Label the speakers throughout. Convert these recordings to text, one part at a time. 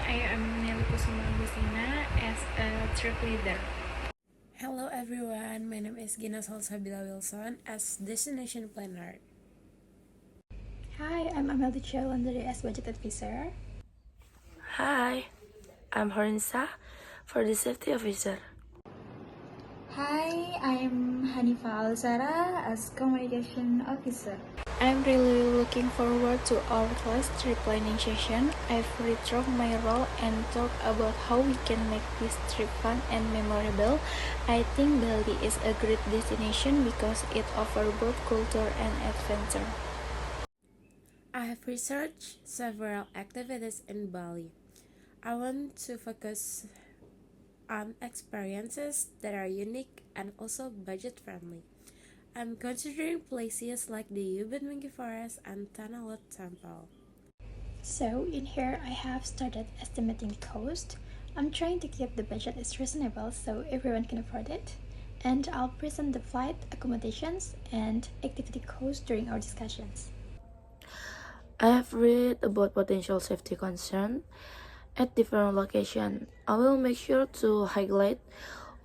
Speaker 1: I am Nelly Kusuma Agustina as a trip leader.
Speaker 2: Hello everyone, my name is Gina Salsabila Wilson as Destination Planner.
Speaker 3: Hi, I'm Amelie Chalandari as Budget Advisor.
Speaker 4: Hi, I'm Horinsa for the Safety Officer.
Speaker 5: Hi, I'm Hanifa Alzara as Communication Officer.
Speaker 1: I'm really looking forward to our class trip planning session. I've rethought my role and talked about how we can make this trip fun and memorable. I think Bali is a great destination because it offers both culture and adventure.
Speaker 2: I have researched several activities in Bali. I want to focus on experiences that are unique and also budget friendly. I'm considering places like the Ubud Monkey Forest and Tanah Lot Temple.
Speaker 3: So, in here, I have started estimating the cost. I'm trying to keep the budget as reasonable so everyone can afford it. And I'll present the flight, accommodations, and activity costs during our discussions.
Speaker 4: I have read about potential safety concerns at different locations. I will make sure to highlight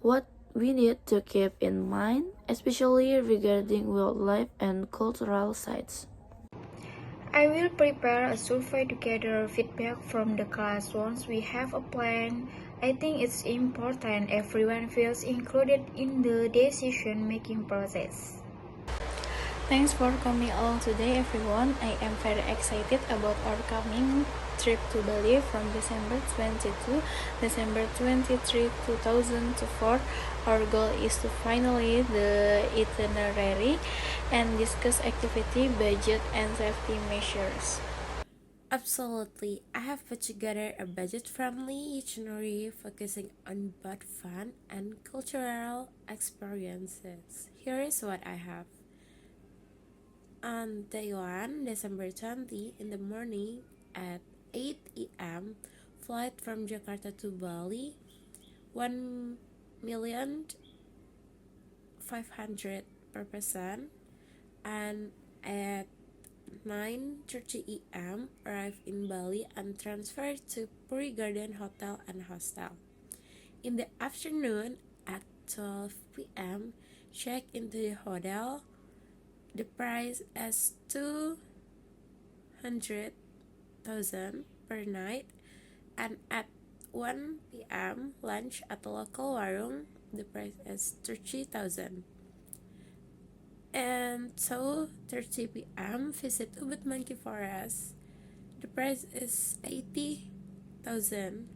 Speaker 4: what we need to keep in mind, especially regarding wildlife and cultural sites.
Speaker 5: I will prepare a survey to gather feedback from the class once we have a plan. I think it's important everyone feels included in the decision making process.
Speaker 1: Thanks for coming along today, everyone. I am very excited about our coming trip to Bali from December 22 December 23, 2024. Our goal is to finally the itinerary and discuss activity, budget, and safety measures.
Speaker 2: Absolutely, I have put together a budget-friendly itinerary focusing on both fun and cultural experiences. Here is what I have. On day 1, December 20 in the morning at 8 a.m., flight from Jakarta to Bali, 1,500,000 per person, and at 9:30 a.m. arrive in Bali and transfer to Puri Garden Hotel and Hostel. In the afternoon at 12 p.m., check into the hotel. The price is 200,000 per night, and at 1 p.m. lunch at the local warung. The price is 30,000. And so 30 p.m. visit Ubud Monkey Forest. The price is 80,000.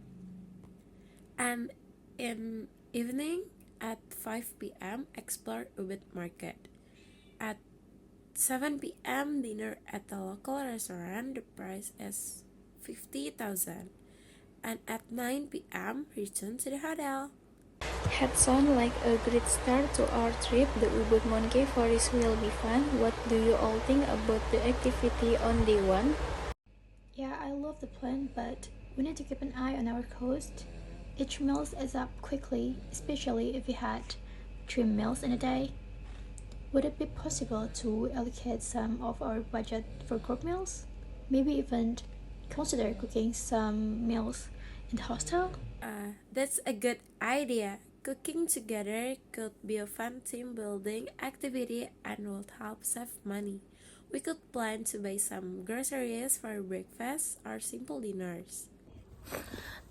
Speaker 2: And in evening at 5 p.m. explore Ubud Market. At 7 p.m. dinner at the local restaurant. The price is 50,000. And at 9 p.m. return to the hotel.
Speaker 1: Had sound like a great start to our trip. The Ubud Monkey Forest will be fun. What do you all think about the activity on day 1?
Speaker 3: Yeah, I love the plan, but we need to keep an eye on our cost. Each meal adds up quickly, especially if we had 3 meals in a day. Would it be possible to allocate some of our budget for group meals? Maybe even consider cooking some meals in the hostel?
Speaker 2: That's a good idea. Cooking together could be a fun team building activity and would help save money. We could plan to buy some groceries for breakfast or simple dinners.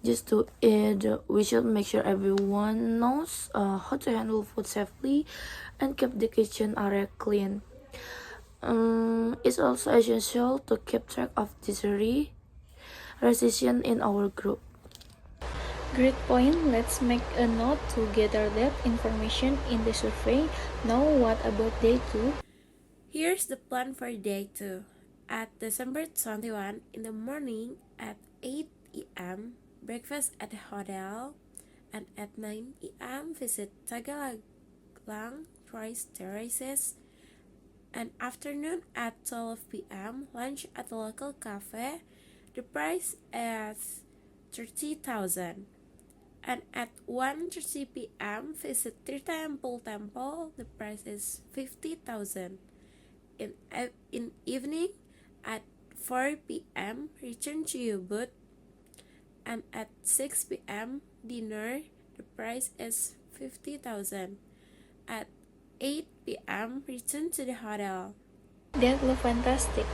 Speaker 4: Just to add, we should make sure everyone knows how to handle food safely and keep the kitchen area clean. It's also essential to keep track of dietary restriction in our group.
Speaker 1: Great point. Let's make a note to gather that information in the survey. Now, what about day 2?
Speaker 2: Here's the plan for day 2. At December 21 in the morning at 8 a.m., breakfast at the hotel, and at 9 a.m., visit Tagalang Rice Terraces, and afternoon at 12 p.m., lunch at the local cafe. The price is 30,000. And at 1:30 p.m., visit Tirta Temple. The price is 50,000. In evening at 4 p.m., return to Ubud And at 6 p.m. dinner, the price is 50,000. At 8 p.m. return to the hotel.
Speaker 1: That look fantastic.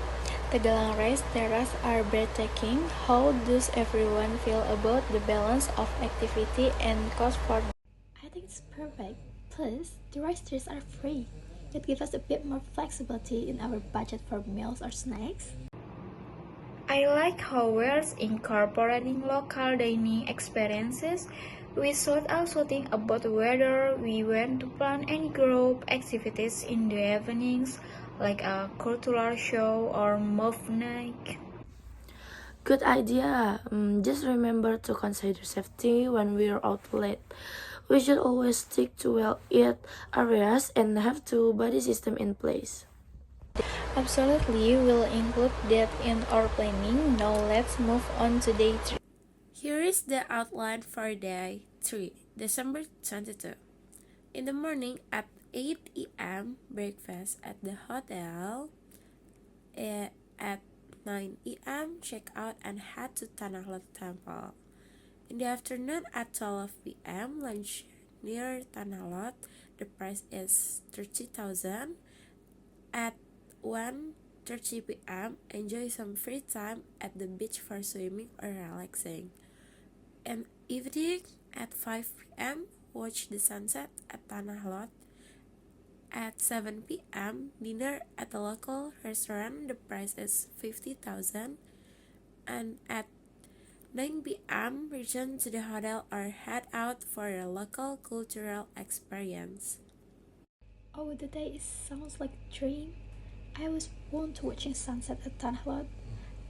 Speaker 1: Tegalang Rice Terrace are breathtaking. How does everyone feel about the balance of activity and cost for?
Speaker 3: I think it's perfect. Plus, the restaurants are free. It gives us a bit more flexibility in our budget for meals or snacks.
Speaker 5: I like how we're incorporating local dining experiences. We should also think about whether we want to plan any group activities in the evenings, like a cultural show or movie night.
Speaker 4: Good idea. Just remember to consider safety when we're out late. We should always stick to well-lit areas and have two buddy system in place.
Speaker 1: Absolutely, we'll include that in our planning. Now let's move on to day 3.
Speaker 2: Here is the outline for day 3, December 22. In the morning at 8 a.m., breakfast at the hotel. At 9 a.m., check out and head to Tanah Lot Temple. In the afternoon at 12 p.m., lunch near Tanah Lot. The price is 30,000. At 1:30 p.m., enjoy some free time at the beach for swimming or relaxing. And evening at 5 p.m., watch the sunset at Tanah Lot. At 7 p.m., dinner at a local restaurant. The price is 50,000. And at 9 p.m., return to the hotel or head out for a local cultural experience.
Speaker 3: Oh, the day sounds like a dream. I always want to watching sunset at Tanhalot.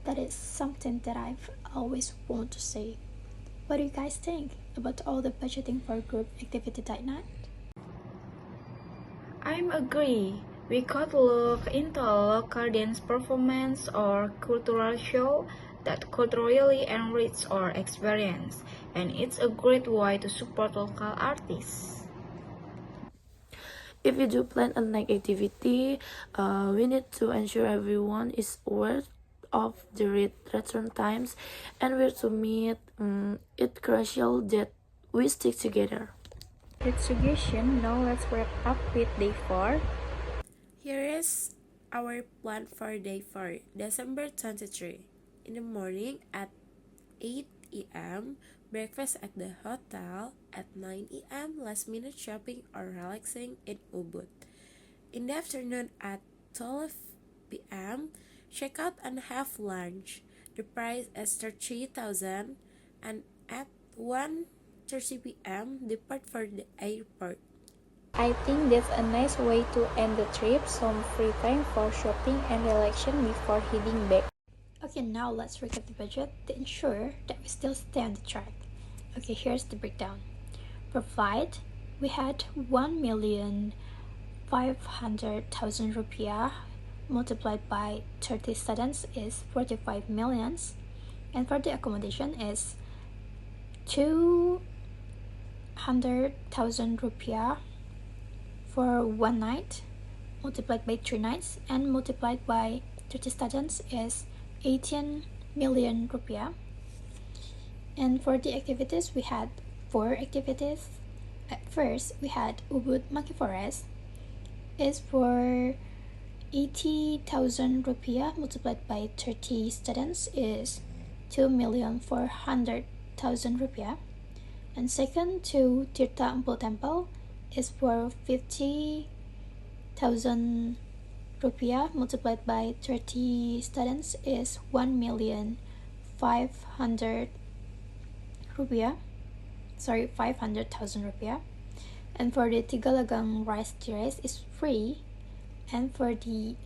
Speaker 3: That is something that I've always wanted to see. What do you guys think about all the budgeting for group activity that night?
Speaker 5: I'm agree. We could look into a local dance performance or cultural show that could really enrich our experience, and it's a great way to support local artists.
Speaker 4: If we do plan a night activity, we need to ensure everyone is aware of the return times and where to meet. It's crucial that we stick together.
Speaker 1: Good suggestion. Now let's wrap up with day 4.
Speaker 2: Here is our plan for day 4, December 23. In the morning at 8 a.m., breakfast at the hotel. At 9 a.m., last minute shopping or relaxing in Ubud. In the afternoon at 12 p.m., check out and have lunch. The price is 30,000. And at 1:30 p.m., depart for the airport.
Speaker 1: I think that's a nice way to end the trip. Some free time for shopping and relaxation before heading back.
Speaker 3: Okay, now let's recap the budget to ensure that we still stay on the track. Okay, here's the breakdown. For flight, we had 1,500,000 rupiah multiplied by 30 students is 45 millions, and for the accommodation is 200,000 rupiah for one night multiplied by 3 nights and multiplied by 30 students is 18 million rupiah. And for the activities, we had 4 activities. At first, we had Ubud Monkey Forest is for 80,000 rupiah multiplied by 30 students is 2,400,000 rupiah. And second, to Tirta Empul Temple is for 50,000 rupiah multiplied by 30 students is 1,500,000 rupiah. 500,000 rupiah. And for the Tigalagang rice terrace is free. And for Tanah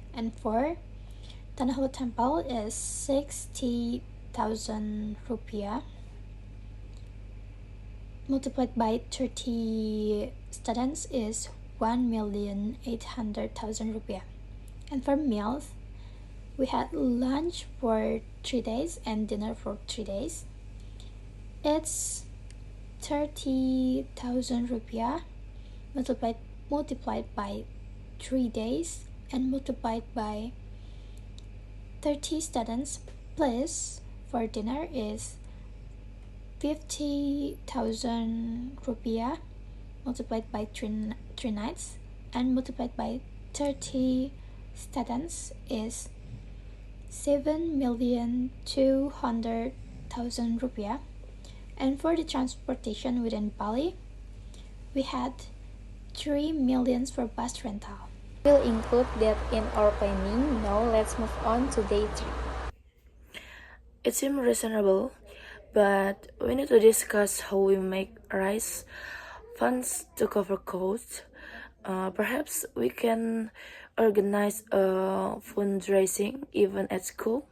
Speaker 3: Lot Temple is 60,000 rupiah multiplied by 30 students is 1,800,000 rupiah. And for meals, we had lunch for 3 days and dinner for 3 days. It's 30,000 rupiah multiplied by 3 days and multiplied by 30 students, plus for dinner is 50,000 rupiah multiplied by three nights and multiplied by 30 students is 7,200,000 rupiah. And for the transportation within Bali, we had 3 millions for bus rental.
Speaker 1: We'll include that in our planning. Now let's move on to day 3.
Speaker 4: It seems reasonable, but we need to discuss how we make raise funds to cover costs. Perhaps we can organize a fundraising event at school.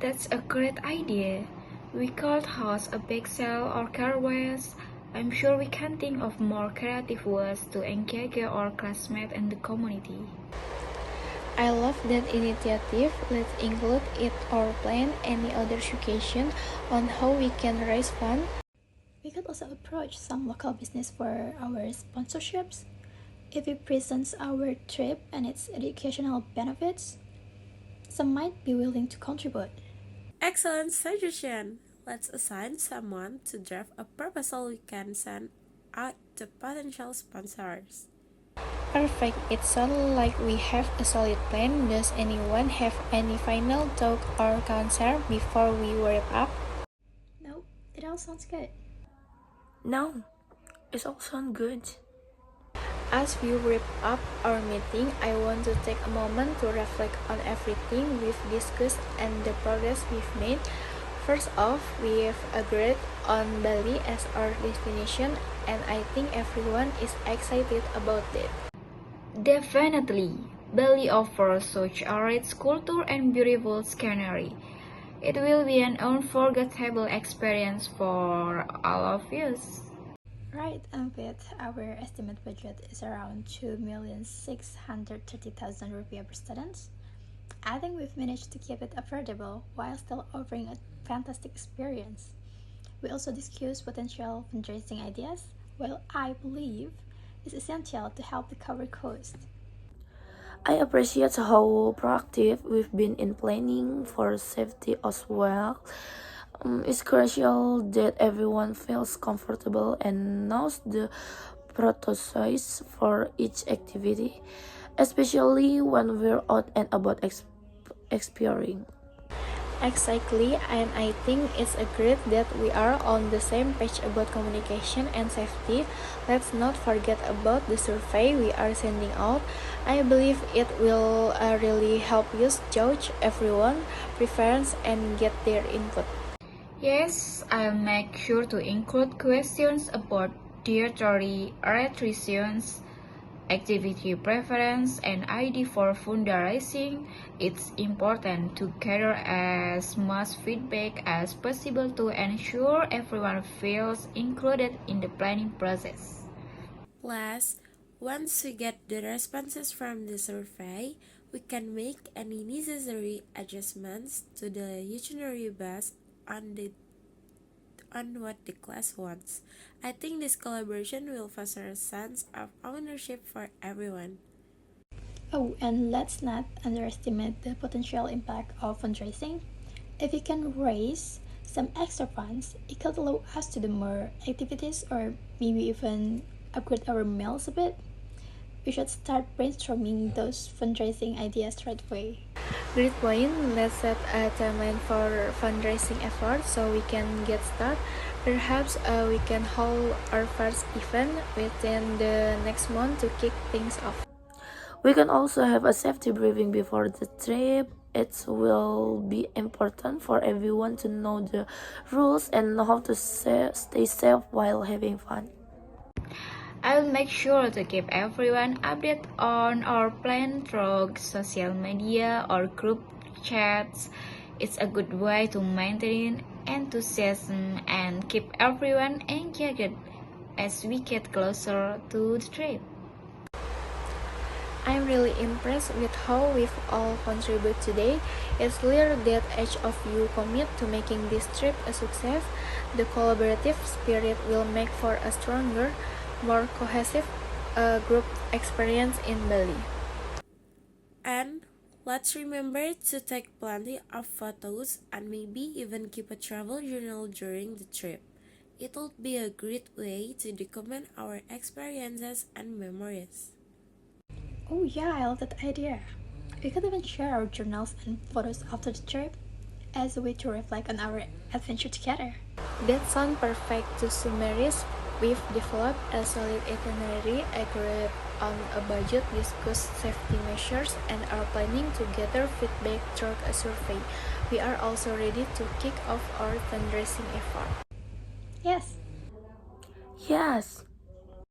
Speaker 5: That's a great idea. We could host a bake sale or car wash. I'm sure we can think of more creative ways to engage our classmates and the community.
Speaker 1: I love that initiative. Let's include it our plan. Any other suggestion on how we can raise funds?
Speaker 3: We could also approach some local business for our sponsorships. If we present our trip and its educational benefits, some might be willing to contribute.
Speaker 2: Excellent suggestion! Let's assign someone to draft a proposal we can send out to potential sponsors.
Speaker 1: Perfect. It sounds like we have a solid plan. Does anyone have any final thought or concern before we wrap up?
Speaker 3: No, it all sounds good.
Speaker 4: No, it all sounds good.
Speaker 1: As we wrap up our meeting, I want to take a moment to reflect on everything we've discussed and the progress we've made. First off, we've agreed on Bali as our destination, and I think everyone is excited about it.
Speaker 5: Definitely, Bali offers such a rich culture and beautiful scenery. It will be an unforgettable experience for all of us.
Speaker 3: Right, with our estimate budget is around 2,630,000 rupiah per student. I think we've managed to keep it affordable while still offering a fantastic experience. We also discussed potential fundraising ideas, while I believe it's essential to help the cover cost.
Speaker 4: I appreciate how proactive we've been in planning for safety as well. It's crucial that everyone feels comfortable and knows the protocols for each activity, especially when we're out and about exploring.
Speaker 1: Exactly, and I think it's a great that we are on the same page about communication and safety. Let's not forget about the survey we are sending out. I believe it will really help us judge everyone's preference and get their input.
Speaker 5: Yes, I'll make sure to include questions about dietary restrictions, activity preference, and ID for fundraising. It's important to gather as much feedback as possible to ensure everyone feels included in the planning process.
Speaker 2: Plus, once we get the responses from the survey, we can make any necessary adjustments to the itinerary based on what the class wants. I think this collaboration will foster a sense of ownership for everyone.
Speaker 3: Oh, and let's not underestimate the potential impact of fundraising. If we can raise some extra funds, it could allow us to do more activities or maybe even upgrade our meals a bit. We should start brainstorming those fundraising ideas right away.
Speaker 1: Great point. Let's set a timeline for fundraising efforts so we can get started. Perhaps we can hold our first event within the next month to kick things off.
Speaker 4: We can also have a safety briefing before the trip. It will be important for everyone to know the rules and know how to stay safe while having fun.
Speaker 5: I'll make sure to keep everyone updated on our plan through social media or group chats. It's a good way to maintain enthusiasm and keep everyone engaged as we get closer to the trip.
Speaker 1: I'm really impressed with how we've all contributed today. It's clear that each of you commit to making this trip a success. The collaborative spirit will make for a stronger, more cohesive group experience in Bali.
Speaker 2: And Let's remember to take plenty of photos and maybe even keep a travel journal during the trip. It will be a great way to document our experiences and memories.
Speaker 3: Oh, yeah, I love that idea. We could even share our journals and photos after the trip as a way to reflect on our adventure together.
Speaker 1: That sounds perfect to summarize. We've developed a solid itinerary, agreed on a budget, discussed safety measures, and are planning to gather feedback through a survey. We are also ready to kick off our fundraising effort.
Speaker 3: Yes,
Speaker 4: Yes,